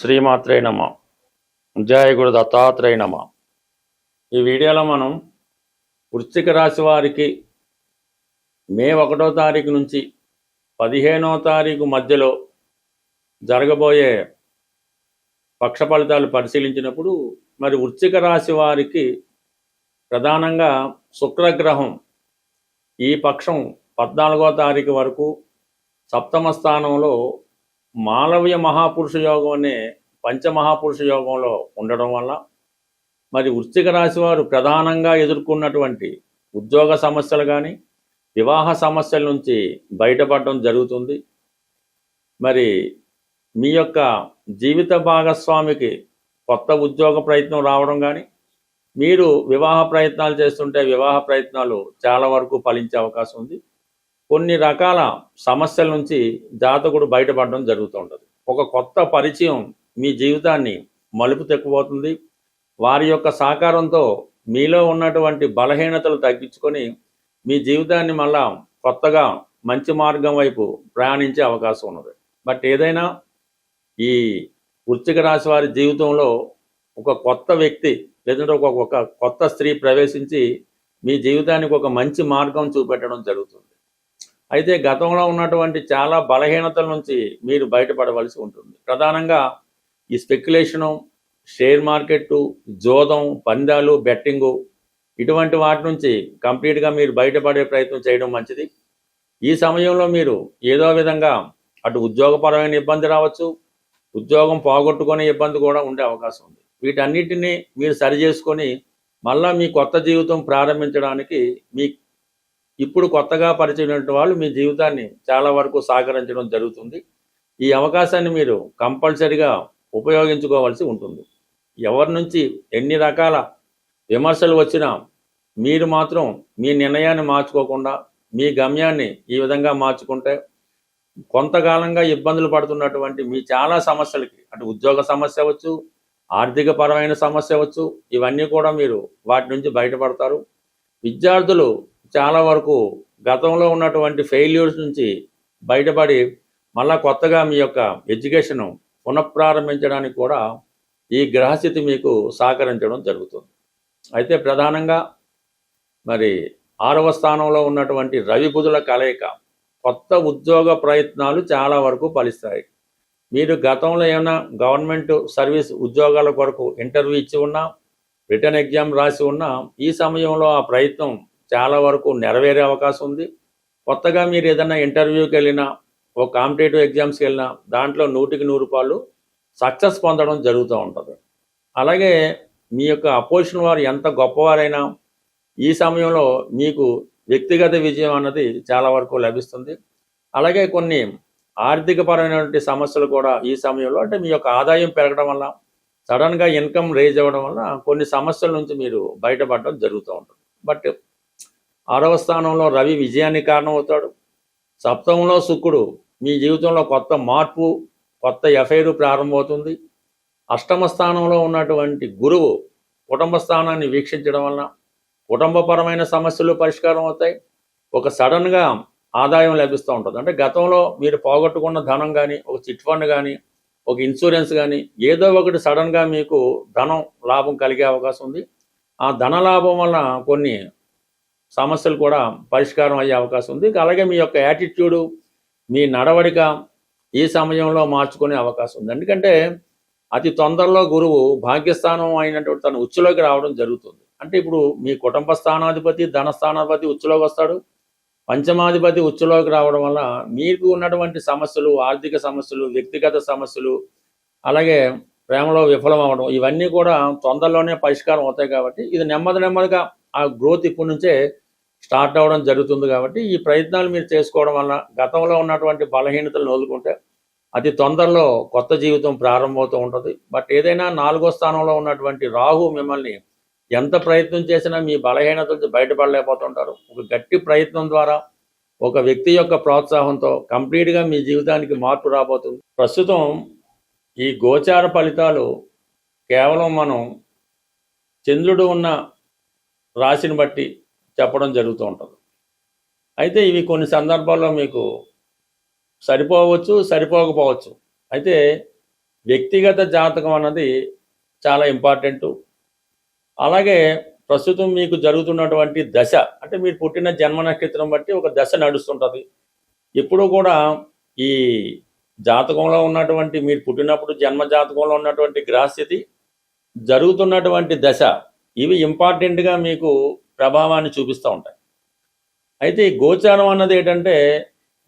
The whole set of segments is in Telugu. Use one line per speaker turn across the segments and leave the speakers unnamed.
శ్రీమాత్రే నమ. జయ గురు దత్తాత్రేయ నమ. ఈ వీడియోలో మనం వృశ్చిక రాశి వారికి మే 1వ తారీఖు నుంచి 15వ తారీఖు మధ్యలో జరగబోయే పక్ష ఫలితాలు పరిశీలించినప్పుడు మరి వృశ్చిక రాశి వారికి ప్రధానంగా శుక్రగ్రహం ఈ పక్షం 14వ తారీఖు వరకు సప్తమ స్థానంలో మాలవ్య మహాపురుష యోగం అనే పంచమహాపురుష యోగంలో ఉండడం వల్ల మరి వృశ్చిక రాశి వారు ప్రధానంగా ఎదుర్కొన్నటువంటి ఉద్యోగ సమస్యలు కానీ వివాహ సమస్యల నుంచి బయటపడడం జరుగుతుంది. మరి మీ యొక్క జీవిత భాగస్వామికి కొత్త ఉద్యోగ ప్రయత్నం రావడం కానీ మీరు వివాహ ప్రయత్నాలు చేస్తుంటే వివాహ ప్రయత్నాలు చాలా వరకు ఫలించే అవకాశం ఉంది. కొన్ని రకాల సమస్యల నుంచి జాతకుడు బయటపడడం జరుగుతూ ఉంటుంది. ఒక కొత్త పరిచయం మీ జీవితాన్ని మలుపు తెక్కుపోతుంది. వారి యొక్క సహకారంతో మీలో ఉన్నటువంటి బలహీనతలు తగ్గించుకొని మీ జీవితాన్ని మళ్ళా కొత్తగా మంచి మార్గం వైపు ప్రయాణించే అవకాశం ఉన్నది. బట్ ఏదైనా ఈ వృశ్చిక రాశి వారి జీవితంలో ఒక కొత్త వ్యక్తి లేదంటే ఒక కొత్త స్త్రీ ప్రవేశించి మీ జీవితానికి ఒక మంచి మార్గం చూపెట్టడం జరుగుతుంది. అయితే గతంలో ఉన్నటువంటి చాలా బలహీనతల నుంచి మీరు బయటపడవలసి ఉంటుంది. ప్రధానంగా ఈ స్పెక్యులేషను, షేర్ మార్కెట్టు, జోదం, పందాలు, బెట్టింగు ఇటువంటి వాటి నుంచి కంప్లీట్గా మీరు బయటపడే ప్రయత్నం చేయడం మంచిది. ఈ సమయంలో మీరు ఏదో విధంగా అటు ఉద్యోగపరమైన ఇబ్బంది రావచ్చు, ఉద్యోగం పోగొట్టుకునే ఇబ్బంది కూడా ఉండే అవకాశం ఉంది. వీటన్నిటినీ మీరు సరి చేసుకొని మళ్ళీ మీ కొత్త జీవితం ప్రారంభించడానికి మీ ఇప్పుడు కొత్తగా పరిచయమైనటువంటి వాళ్ళు మీ జీవితాన్ని చాలా వరకు సహకరించడం జరుగుతుంది. ఈ అవకాశాన్ని మీరు కంపల్సరిగా ఉపయోగించుకోవాల్సి ఉంటుంది. ఎవరి నుంచి ఎన్ని రకాల విమర్శలు వచ్చినా మీరు మాత్రం మీ నిర్ణయాన్ని మార్చుకోకుండా మీ గమ్యాన్ని ఈ విధంగా మార్చుకుంటే కొంతకాలంగా ఇబ్బందులు పడుతున్నటువంటి మీ చాలా సమస్యలకి అటు ఉద్యోగ సమస్య అవ్వచ్చు, ఆర్థిక పరమైన సమస్య అవ్వచ్చు, ఇవన్నీ కూడా మీరు వాటి నుంచి బయటపడతారు. విద్యార్థులు చాలా వరకు గతంలో ఉన్నటువంటి ఫెయిల్యూర్స్ నుంచి బయటపడి మళ్ళా కొత్తగా మీ యొక్క ఎడ్యుకేషను పునఃప్రారంభించడానికి కూడా ఈ గ్రహస్థితి మీకు సహకరించడం జరుగుతుంది. అయితే ప్రధానంగా మరి 6వ స్థానంలో ఉన్నటువంటి రవి బుధుల కలయిక కొత్త ఉద్యోగ ప్రయత్నాలు చాలా వరకు ఫలిస్తాయి. మీరు గతంలో ఏమైనా గవర్నమెంట్ సర్వీస్ ఉద్యోగాల కొరకు ఇంటర్వ్యూ ఇచ్చి ఉన్నా, రిటర్న్ ఎగ్జామ్ రాసి ఉన్నా ఈ సమయంలో ఆ ప్రయత్నం చాలా వరకు నెరవేరే అవకాశం ఉంది. కొత్తగా మీరు ఏదైనా ఇంటర్వ్యూకి వెళ్ళినా, ఒక కాంపిటేటివ్ ఎగ్జామ్స్కి వెళ్ళినా దాంట్లో 100కి 100 సక్సెస్ పొందడం జరుగుతూ ఉంటుంది. అలాగే మీ యొక్క అపోజిషన్ వారు ఎంత గొప్పవారైనా ఈ సమయంలో మీకు వ్యక్తిగత విజయం అన్నది చాలా వరకు లభిస్తుంది. అలాగే కొన్ని ఆర్థికపరమైనటువంటి సమస్యలు కూడా ఈ సమయంలో అంటే మీ యొక్క ఆదాయం పెరగడం వల్ల సడన్గా ఇన్కమ్ రేజ్ అవ్వడం వల్ల కొన్ని సమస్యల నుంచి మీరు బయటపడడం జరుగుతూ ఉంటుంది. బట్ 6వ స్థానంలో రవి విజయానికి కారణమవుతాడు. సప్తమంలో శుక్రుడు మీ జీవితంలో కొత్త మార్పు, కొత్త ఎఫైరు ప్రారంభమవుతుంది. అష్టమ స్థానంలో ఉన్నటువంటి గురువు కుటుంబ స్థానాన్ని వీక్షించడం వలన కుటుంబపరమైన సమస్యలు పరిష్కారం అవుతాయి. ఒక సడన్గా ఆదాయం లభిస్తూ ఉంటుంది. అంటే గతంలో మీరు పోగొట్టుకున్న ధనం కానీ, ఒక చిట్ ఫండ్ కానీ, ఒక ఇన్సూరెన్స్ కానీ ఏదో ఒకటి సడన్గా మీకు ధనం లాభం కలిగే అవకాశం ఉంది. ఆ ధన లాభం వలన కొన్ని సమస్యలు కూడా పరిష్కారం అయ్యే అవకాశం ఉంది. అలాగే మీ యొక్క యాటిట్యూడు, మీ నడవడిక ఈ సమయంలో మార్చుకునే అవకాశం ఉంది. ఎందుకంటే అతి తొందరలో గురువు భాగ్యస్థానం అయినటువంటి తన ఉచ్చులోకి రావడం జరుగుతుంది. అంటే ఇప్పుడు మీ కుటుంబ స్థానాధిపతి, ధనస్థానాధిపతి ఉచ్చులోకి వస్తాడు. పంచమాధిపతి ఉచ్చులోకి రావడం వల్ల మీకు ఉన్నటువంటి సమస్యలు, ఆర్థిక సమస్యలు, వ్యక్తిగత సమస్యలు, అలాగే ప్రేమలో విఫలం అవ్వడం ఇవన్నీ కూడా తొందరలోనే పరిష్కారం అవుతాయి. కాబట్టి ఇది నెమ్మదిగా ఆ గ్రోత్ ఇప్పటి నుంచే స్టార్ట్ అవ్వడం జరుగుతుంది. కాబట్టి ఈ ప్రయత్నాలు మీరు చేసుకోవడం వల్ల గతంలో ఉన్నటువంటి బలహీనతలు వదులుకుంటే అతి తొందరలో కొత్త జీవితం ప్రారంభమవుతూ ఉంటుంది. బట్ ఏదైనా 4వ స్థానంలో ఉన్నటువంటి రాహు మిమ్మల్ని ఎంత ప్రయత్నం చేసినా మీ బలహీనత నుంచి బయటపడలేకపోతుంటారు. ఒక గట్టి ప్రయత్నం ద్వారా ఒక వ్యక్తి యొక్క ప్రోత్సాహంతో కంప్లీట్గా మీ జీవితానికి మార్పు రాబోతుంది. ప్రస్తుతం ఈ గోచార ఫలితాలు కేవలం మనం చంద్రుడు ఉన్న రాశిని బట్టి చెప్పడం జరుగుతూ ఉంటుంది. అయితే ఇవి కొన్ని సందర్భాల్లో మీకు సరిపోవచ్చు, సరిపోకపోవచ్చు. అయితే వ్యక్తిగత జాతకం అన్నది చాలా ఇంపార్టెంటు. అలాగే ప్రస్తుతం మీకు జరుగుతున్నటువంటి దశ, అంటే మీరు పుట్టిన జన్మ నక్షత్రం బట్టి ఒక దశ నడుస్తుంటుంది. ఎప్పుడూ కూడా ఈ జాతకంలో ఉన్నటువంటి, మీరు పుట్టినప్పుడు జన్మ జాతకంలో ఉన్నటువంటి గ్రహస్థితి, జరుగుతున్నటువంటి దశ, ఇవి ఇంపార్టెంట్గా మీకు ప్రభావాన్ని చూపిస్తూ ఉంటాయి. అయితే ఈ గోచారం అన్నది ఏంటంటే,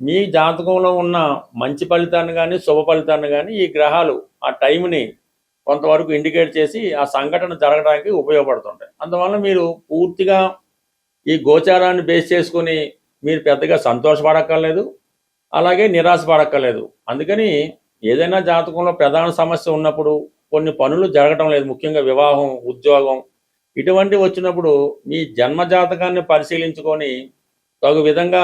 మీ జాతకంలో ఉన్న మంచి ఫలితాన్ని కానీ శుభ ఫలితాన్ని కానీ ఈ గ్రహాలు ఆ టైంని కొంతవరకు ఇండికేట్ చేసి ఆ సంఘటన జరగడానికి ఉపయోగపడుతుంటాయి. అందువల్ల మీరు పూర్తిగా ఈ గోచారాన్ని బేస్ చేసుకుని మీరు పెద్దగా సంతోషపడక్కర్లేదు, అలాగే నిరాశపడక్కర్లేదు. అందుకని ఏదైనా జాతకంలో ప్రధాన సమస్య ఉన్నప్పుడు, కొన్ని పనులు జరగటం లేదు, ముఖ్యంగా వివాహం, ఉద్యోగం ఇటువంటివి వచ్చినప్పుడు మీ జన్మ జాతకాన్ని పరిశీలించుకొని తగు విధంగా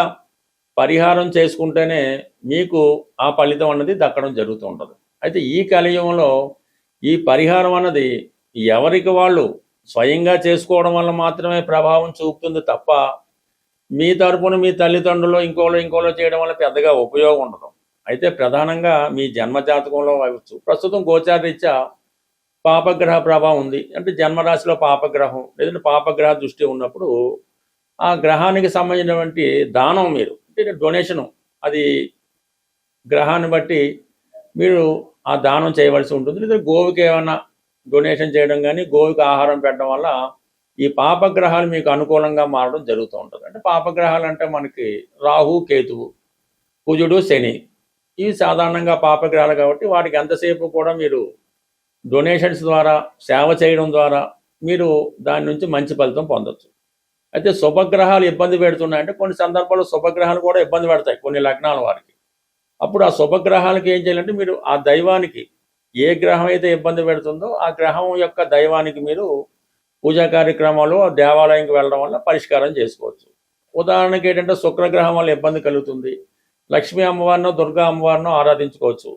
పరిహారం చేసుకుంటేనే మీకు ఆ ఫలితం అన్నది దక్కడం జరుగుతూ ఉంటుంది. అయితే ఈ కలియుగంలో ఈ పరిహారం అన్నది ఎవరికి వాళ్ళు స్వయంగా చేసుకోవడం వల్ల మాత్రమే ప్రభావం చూపుతుంది తప్ప, మీ తరపున మీ తల్లిదండ్రులు ఇంకోలో చేయడం వల్ల పెద్దగా ఉపయోగం ఉండదు. అయితే ప్రధానంగా మీ జన్మ జాతకంలో అవచ్చు, ప్రస్తుతం గోచారరీత్యా పాపగ్రహ ప్రభావం ఉంది. అంటే జన్మరాశిలో పాపగ్రహం లేదంటే పాపగ్రహ దృష్టి ఉన్నప్పుడు ఆ గ్రహానికి సంబంధించినటువంటి దానం, మీరు అంటే డొనేషను, అది గ్రహాన్ని బట్టి మీరు ఆ దానం చేయవలసి ఉంటుంది. లేదా గోవుకి ఏమైనా డొనేషన్ చేయడం కానీ, గోవుకి ఆహారం పెట్టడం వల్ల ఈ పాపగ్రహాలు మీకు అనుకూలంగా మారడం జరుగుతూ ఉంటుంది. అంటే పాపగ్రహాలు అంటే మనకి రాహు, కేతువు, కుజుడు, శని, ఇవి సాధారణంగా పాపగ్రహాలు కాబట్టి వాటికి ఎంతసేపు కూడా మీరు డొనేషన్స్ ద్వారా, సేవ చేయడం ద్వారా మీరు దాని నుంచి మంచి ఫలితం పొందొచ్చు. అయితే శుభగ్రహాలు ఇబ్బంది పెడుతున్నాయంటే కొన్ని సందర్భాల్లో శుభగ్రహాలు కూడా ఇబ్బంది పెడతాయి కొన్ని లగ్నాల వారికి. అప్పుడు ఆ శుభగ్రహాలకి ఏం చేయాలంటే, మీరు ఆ దైవానికి, ఏ గ్రహం అయితే ఇబ్బంది పెడుతుందో ఆ గ్రహం యొక్క దైవానికి మీరు పూజా కార్యక్రమాలు దేవాలయంకి వెళ్ళడం వల్ల పరిష్కారం చేసుకోవచ్చు. ఉదాహరణకి ఏంటంటే, శుక్రగ్రహం వల్ల ఇబ్బంది కలుగుతుంది, లక్ష్మీ అమ్మవారినో దుర్గా అమ్మవారినో ఆరాధించుకోవచ్చు.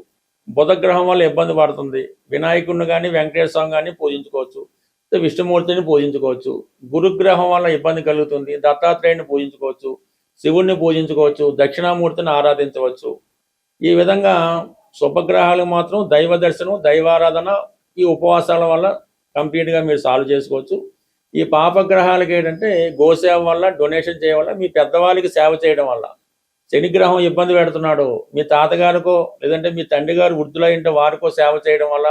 బుధగ్రహం వల్ల ఇబ్బంది పడుతుంది, వినాయకుడిని కానీ వెంకటేశ్వర స్వామి కానీ పూజించుకోవచ్చు, విష్ణుమూర్తిని పూజించుకోవచ్చు. గురుగ్రహం వల్ల ఇబ్బంది కలుగుతుంది, దత్తాత్రేయుని పూజించుకోవచ్చు, శివుణ్ణి పూజించుకోవచ్చు, దక్షిణామూర్తిని ఆరాధించవచ్చు. ఈ విధంగా శుభగ్రహాలు మాత్రం దైవ దర్శనం, దైవారాధన, ఈ ఉపవాసాల వల్ల కంప్లీట్గా మీరు సాల్వ్ చేసుకోవచ్చు. ఈ పాపగ్రహాలకి ఏంటంటే, గోసేవ వల్ల, డొనేషన్ చేయడం వల్ల, మీ పెద్దవాళ్ళకి సేవ చేయడం వల్ల, శనిగ్రహం ఇబ్బంది పెడుతున్నాడు, మీ తాతగారికో లేదంటే మీ తండ్రి గారు వృద్ధులైంటే వారికో సేవ చేయడం వల్ల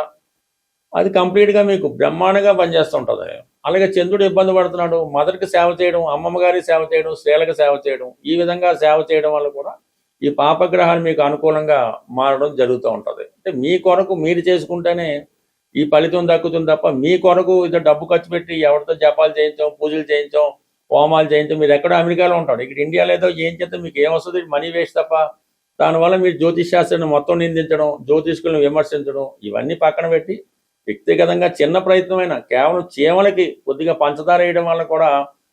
అది కంప్లీట్గా మీకు బ్రహ్మాండంగా పనిచేస్తుంటుంది. అలాగే చంద్రుడు ఇబ్బంది పడుతున్నాడు, మదర్కి సేవ చేయడం, అమ్మమ్మ గారికి సేవ చేయడం, స్త్రీలకు సేవ చేయడం, ఈ విధంగా సేవ చేయడం వల్ల కూడా ఈ పాపగ్రహాలు మీకు అనుకూలంగా మారడం జరుగుతూ ఉంటుంది. అంటే మీ కొరకు మీరు చేసుకుంటేనే ఈ ఫలితం దక్కుతుంది తప్ప, మీ కొరకు ఇదో డబ్బు ఖర్చు పెట్టి ఎవరితో జపాలు చేయించాం, పూజలు చేయించాం, హోమాలు చేయించాం, మీరు ఎక్కడో అమెరికాలో ఉంటాడు, ఇక్కడ ఇండియాలో ఏదో ఏం చేస్తే మీకు ఏమొస్తుంది, మనీ వేస్ట్ తప్ప. దానివల్ల మీరు జ్యోతిష్ శాస్త్రాన్ని మొత్తం నిందించడం, జ్యోతిష్కులను విమర్శించడం, ఇవన్నీ పక్కన పెట్టి వ్యక్తిగతంగా చిన్న ప్రయత్నమైన కేవలం చీమలకి కొద్దిగా పంచదార వేయడం వల్ల కూడా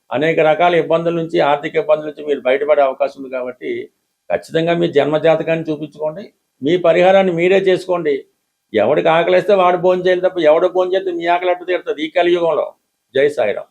అనేక రకాల ఇబ్బందుల నుంచి, ఆర్థిక ఇబ్బందుల నుంచి మీరు బయటపడే అవకాశం ఉంది. కాబట్టి ఖచ్చితంగా మీ జన్మజాతకాన్ని చూపించుకోండి, మీ పరిహారాన్ని మీరే చేసుకోండి. ఎవడికి ఆకలిస్తే వాడు భోజనం చేయాలి తప్ప, ఎవడు భోజనం చేస్తే మీ ఆకలి అట్టు తీరుతుంది ఈ కలియుగంలో. జై సాయిరాం.